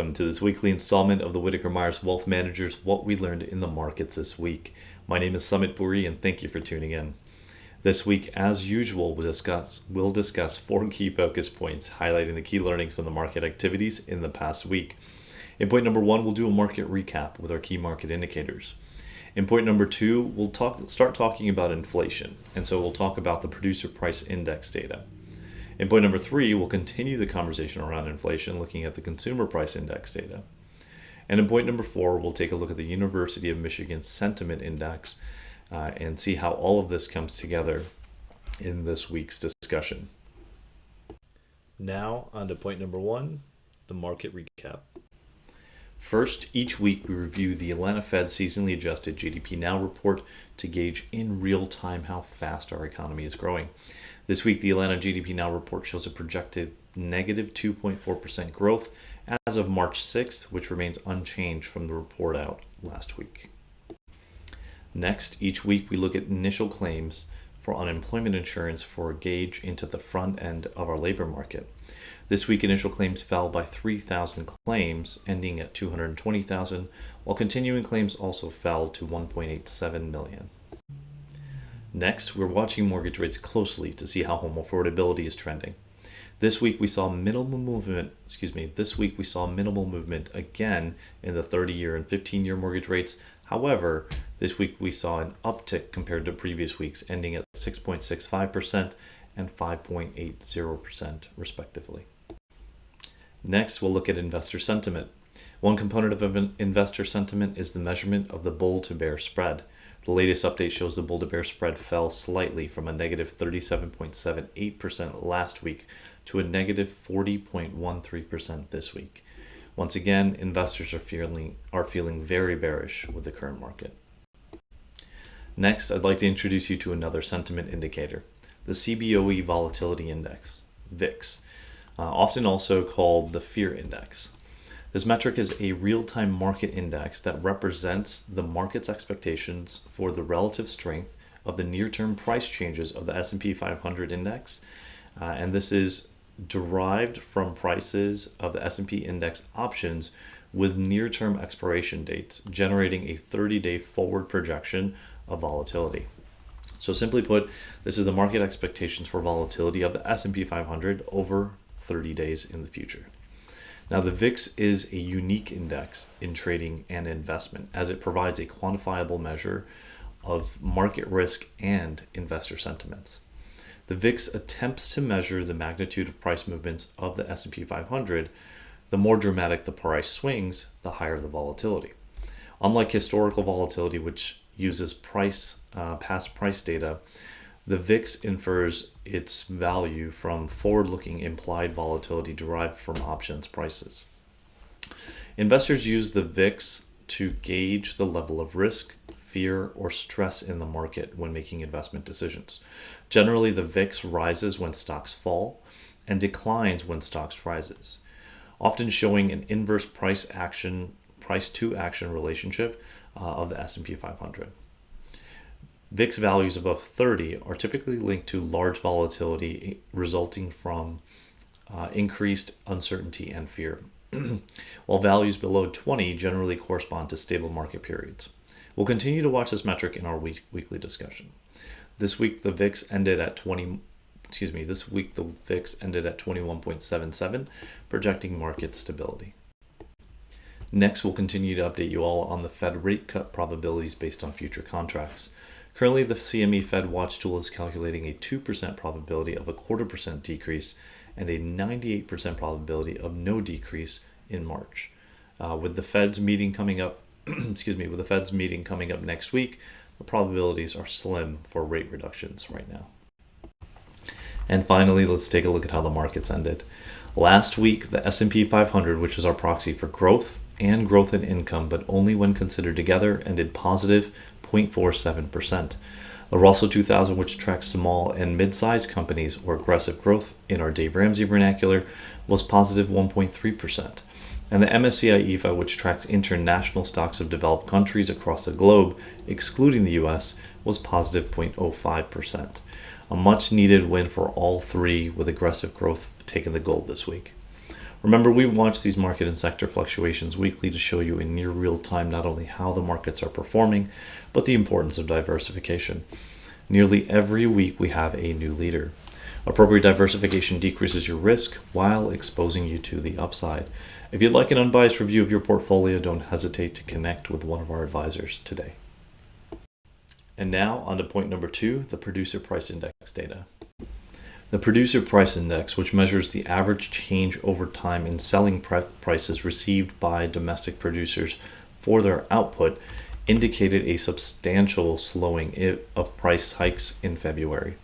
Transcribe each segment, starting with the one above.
Welcome to this weekly installment of the Whitaker-Myers Wealth Managers, What We Learned in the Markets This Week. My name is Summit Puri, and thank you for tuning in. This week, as usual, we'll discuss 4 key focus points, highlighting the key learnings from the market activities in the past week. In point number 1, we'll do a market recap with our key market indicators. In point number 2, we'll start talking about inflation, and so we'll talk about the producer price index data. In point number 3, we'll continue the conversation around inflation, looking at the consumer price index data. And in point number 4, we'll take a look at the University of Michigan Sentiment Index and see how all of this comes together in this week's discussion. Now, on to point number 1, the market recap. First, each week we review the Atlanta Fed seasonally adjusted GDP Now report to gauge in real time how fast our economy is growing. This week, the Atlanta GDP Now report shows a projected negative 2.4% growth as of March 6th, which remains unchanged from the report out last week. Next, each week we look at initial claims for unemployment insurance for a gauge into the front end of our labor market. This week, initial claims fell by 3,000 claims, ending at 220,000, while continuing claims also fell to 1.87 million. Next, we're watching mortgage rates closely to see how home affordability is trending. This week we saw minimal movement again in the 30-year and 15-year mortgage rates. However, this week we saw an uptick compared to previous weeks, ending at 6.65% and 5.80% respectively. Next, we'll look at investor sentiment. One component of investor sentiment is the measurement of the bull to bear spread. The latest update shows the bull to bear spread fell slightly from a negative 37.78% last week to a negative 40.13% this week. Once again, investors are feeling very bearish with the current market. Next, I'd like to introduce you to another sentiment indicator, the CBOE Volatility Index, VIX, often also called the Fear Index. This metric is a real-time market index that represents the market's expectations for the relative strength of the near-term price changes of the S&P 500 index, and this is derived from prices of the S&P index options with near-term expiration dates, generating a 30-day forward projection of volatility. So simply put, this is the market expectations for volatility of the S&P 500 over 30 days in the future. Now, the VIX is a unique index in trading and investment, as it provides a quantifiable measure of market risk and investor sentiments. The VIX attempts to measure the magnitude of price movements of the S&P 500. The more dramatic the price swings, the higher the volatility. Unlike historical volatility, which uses past price data, the VIX infers its value from forward-looking implied volatility derived from options prices. Investors use the VIX to gauge the level of risk, fear, or stress in the market when making investment decisions. Generally, the VIX rises when stocks fall and declines when stocks rises, often showing an inverse price-to-action relationship of the S&P 500. VIX values above 30 are typically linked to large volatility resulting from increased uncertainty and fear, while values below 20 generally correspond to stable market periods. We'll continue to watch this metric in our weekly discussion. This week the VIX ended at 21.77, projecting market stability. Next, we'll continue to update you all on the Fed rate cut probabilities based on future contracts. Currently, the CME Fed Watch tool is calculating a 2% probability of a 0.25% decrease and a 98% probability of no decrease in March. With the Fed's meeting coming up, next week, the probabilities are slim for rate reductions right now. And finally, let's take a look at how the markets ended. Last week, the S&P 500, which is our proxy for growth and growth in income, but only when considered together, ended positive 0.47%. The Russell 2000, which tracks small and mid-sized companies or aggressive growth in our Dave Ramsey vernacular, was positive 1.3%. And the MSCI EAFE, which tracks international stocks of developed countries across the globe, excluding the US, was positive 0.05%. A much needed win for all three, with aggressive growth taking the gold this week. Remember, we watch these market and sector fluctuations weekly to show you in near real time not only how the markets are performing, but the importance of diversification. Nearly every week we have a new leader. Appropriate diversification decreases your risk while exposing you to the upside. If you'd like an unbiased review of your portfolio, don't hesitate to connect with one of our advisors today. And now on to point number 2, the Producer Price Index data. The Producer Price Index, which measures the average change over time in selling prices received by domestic producers for their output, indicated a substantial slowing of price hikes in February.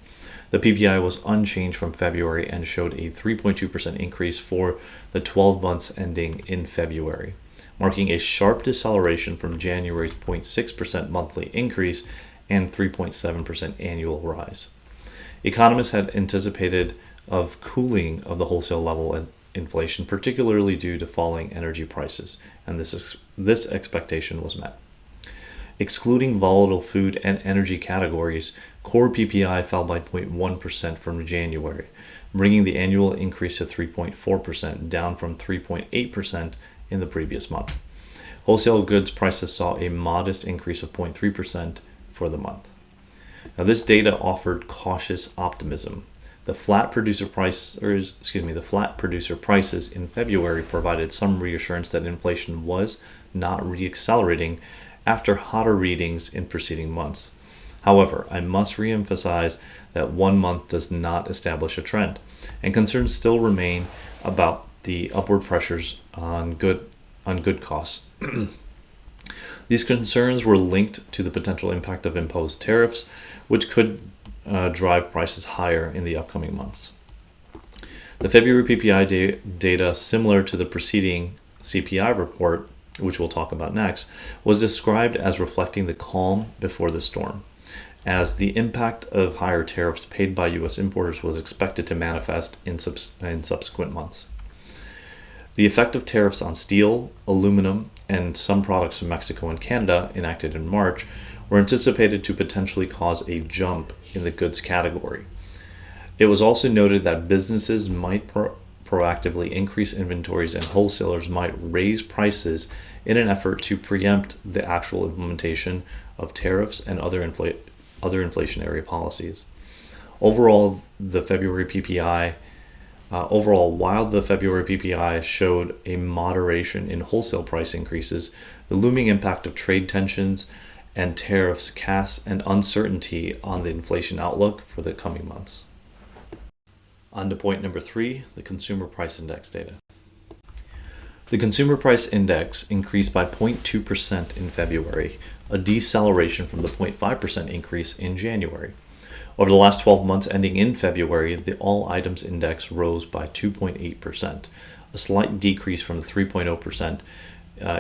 The PPI was unchanged from February and showed a 3.2% increase for the 12 months ending in February, marking a sharp deceleration from January's 0.6% monthly increase and 3.7% annual rise. Economists had anticipated of cooling of the wholesale level and inflation, particularly due to falling energy prices, and this expectation was met. Excluding volatile food and energy categories, core PPI fell by 0.1% from January, bringing the annual increase to 3.4%, down from 3.8% in the previous month. Wholesale goods prices saw a modest increase of 0.3% for the month. Now, this data offered cautious optimism. The flat producer prices in February provided some reassurance that inflation was not reaccelerating after hotter readings in preceding months. However, I must reemphasize that 1 month does not establish a trend, and concerns still remain about the upward pressures on good costs. These concerns were linked to the potential impact of imposed tariffs, which could drive prices higher in the upcoming months. The February PPI data, similar to the preceding CPI report, which we'll talk about next, was described as reflecting the calm before the storm, as the impact of higher tariffs paid by U.S. importers was expected to manifest in subsequent months. The effect of tariffs on steel, aluminum, and some products from Mexico and Canada, enacted in March, were anticipated to potentially cause a jump in the goods category. It was also noted that businesses might proactively increase inventories and wholesalers might raise prices in an effort to preempt the actual implementation of tariffs and other inflationary policies. While the February PPI showed a moderation in wholesale price increases, the looming impact of trade tensions and tariffs casts an uncertainty on the inflation outlook for the coming months. On to point number 3, the Consumer Price Index data. The Consumer Price Index increased by 0.2% in February, a deceleration from the 0.5% increase in January. Over the last 12 months ending in February, the All Items Index rose by 2.8%, a slight decrease from the 3.0%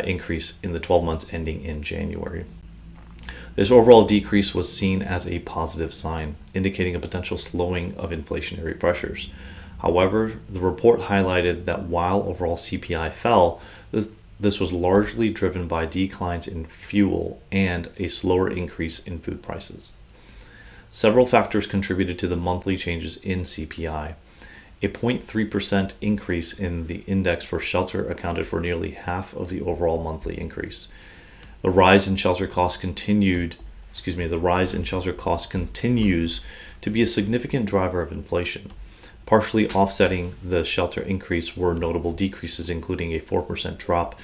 increase in the 12 months ending in January. This overall decrease was seen as a positive sign, indicating a potential slowing of inflationary pressures. However, the report highlighted that while overall CPI fell, this was largely driven by declines in fuel and a slower increase in food prices. Several factors contributed to the monthly changes in CPI. A 0.3% increase in the index for shelter accounted for nearly half of the overall monthly increase. The rise in shelter costs continues to be a significant driver of inflation. Partially offsetting the shelter increase were notable decreases, including a 4% drop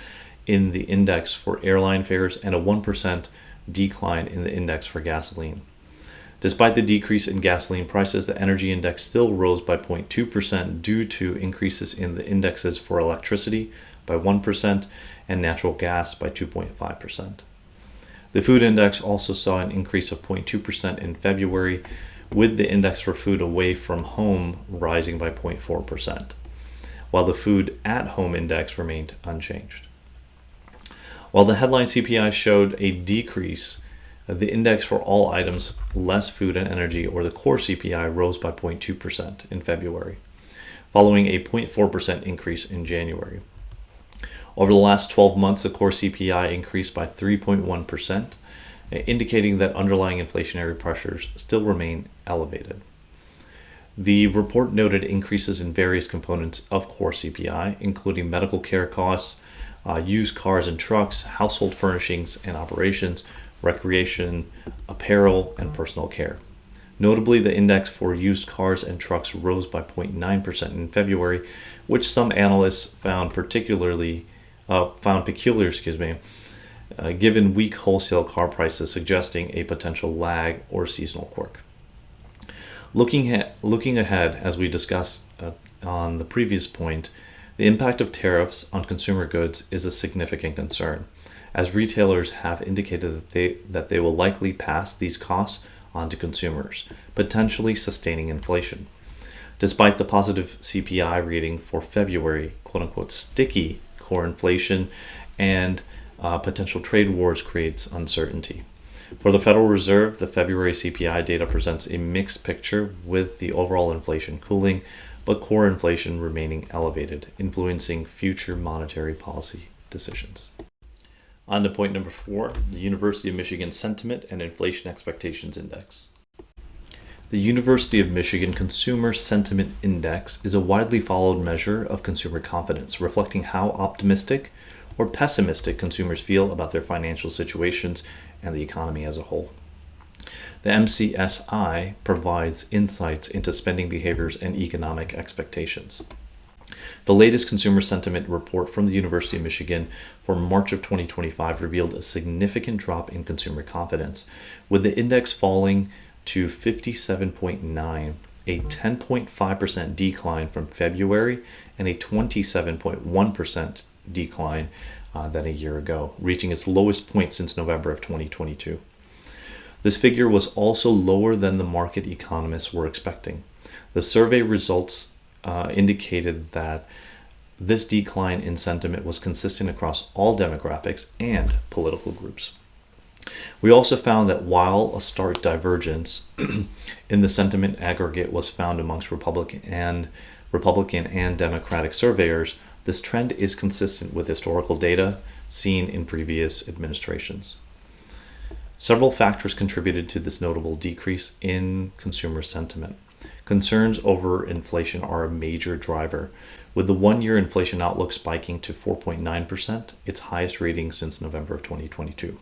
in the index for airline fares and a 1% decline in the index for gasoline. Despite the decrease in gasoline prices, the energy index still rose by 0.2% due to increases in the indexes for electricity by 1% and natural gas by 2.5%. The food index also saw an increase of 0.2% in February, with the index for food away from home rising by 0.4%, while the food at home index remained unchanged. While the headline CPI showed a decrease, the index for all items less food and energy, or the core CPI, rose by 0.2% in February, following a 0.4% increase in January. Over the last 12 months, the core CPI increased by 3.1%, indicating that underlying inflationary pressures still remain elevated. The report noted increases in various components of core CPI, including medical care costs, used cars and trucks, household furnishings and operations, recreation, apparel, and personal care. Notably, the index for used cars and trucks rose by 0.9% in February, which some analysts found peculiar, given weak wholesale car prices, suggesting a potential lag or seasonal quirk. Looking ahead, as we discussed on the previous point, the impact of tariffs on consumer goods is a significant concern, as retailers have indicated that they will likely pass these costs on to consumers, potentially sustaining inflation. Despite the positive CPI reading for February, quote-unquote sticky core inflation and potential trade wars creates uncertainty. For the Federal Reserve, the February CPI data presents a mixed picture, with the overall inflation cooling, but core inflation remaining elevated, influencing future monetary policy decisions. On to point number 4, the University of Michigan Sentiment and Inflation Expectations Index. The University of Michigan Consumer Sentiment Index is a widely followed measure of consumer confidence, reflecting how optimistic or pessimistic consumers feel about their financial situations and the economy as a whole. The MCSI provides insights into spending behaviors and economic expectations. The latest consumer sentiment report from the University of Michigan for March of 2025 revealed a significant drop in consumer confidence, with the index falling to 57.9, a 10.5% decline from February and a 27.1% decline than a year ago, reaching its lowest point since November of 2022. This figure was also lower than the market economists were expecting. The survey results indicated that this decline in sentiment was consistent across all demographics and political groups. We also found that while a stark divergence in the sentiment aggregate was found amongst Republican and Democratic surveyors, this trend is consistent with historical data seen in previous administrations. Several factors contributed to this notable decrease in consumer sentiment. Concerns over inflation are a major driver, with the one-year inflation outlook spiking to 4.9%, its highest reading since November of 2022,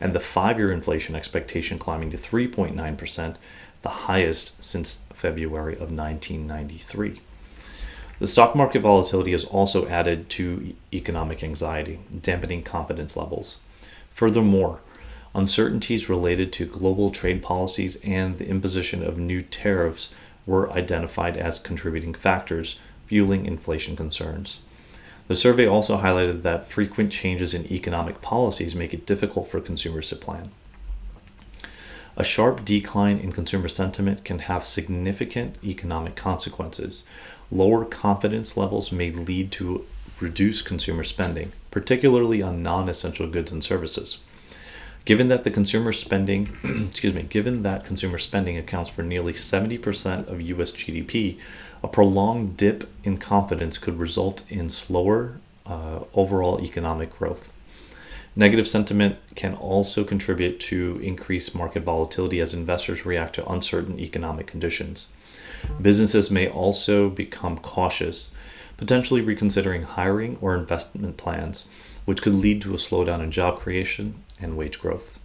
and the five-year inflation expectation climbing to 3.9%, the highest since February of 1993. The stock market volatility has also added to economic anxiety, dampening confidence levels. Furthermore, uncertainties related to global trade policies and the imposition of new tariffs were identified as contributing factors, fueling inflation concerns. The survey also highlighted that frequent changes in economic policies make it difficult for consumers to plan. A sharp decline in consumer sentiment can have significant economic consequences. Lower confidence levels may lead to reduced consumer spending, particularly on non-essential goods and services. Given that consumer spending accounts for nearly 70% of US GDP, a prolonged dip in confidence could result in slower overall economic growth. Negative sentiment can also contribute to increased market volatility as investors react to uncertain economic conditions. Businesses may also become cautious, potentially reconsidering hiring or investment plans, which could lead to a slowdown in job creation and wage growth.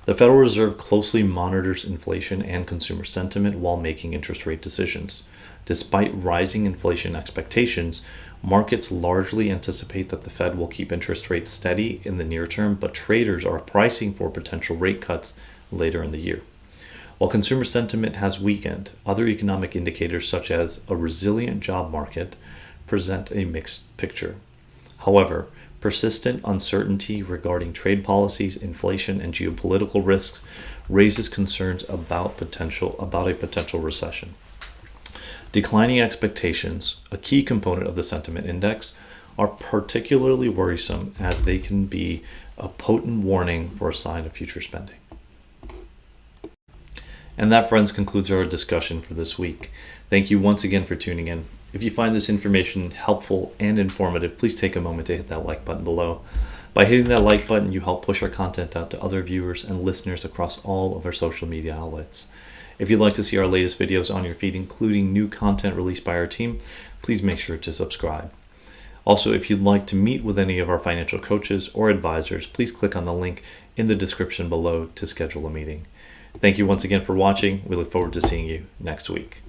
The Federal Reserve closely monitors inflation and consumer sentiment while making interest rate decisions. Despite rising inflation expectations, markets largely anticipate that the Fed will keep interest rates steady in the near term, but traders are pricing for potential rate cuts later in the year. While consumer sentiment has weakened, other economic indicators such as a resilient job market present a mixed picture. However, persistent uncertainty regarding trade policies, inflation, and geopolitical risks raises concerns about a potential recession. Declining expectations, a key component of the sentiment index, are particularly worrisome as they can be a potent warning for a sign of future spending. And that, friends, concludes our discussion for this week. Thank you once again for tuning in. If you find this information helpful and informative, please take a moment to hit that like button below. By hitting that like button, you help push our content out to other viewers and listeners across all of our social media outlets. If you'd like to see our latest videos on your feed, including new content released by our team, please make sure to subscribe. Also, if you'd like to meet with any of our financial coaches or advisors, please click on the link in the description below to schedule a meeting. Thank you once again for watching. We look forward to seeing you next week.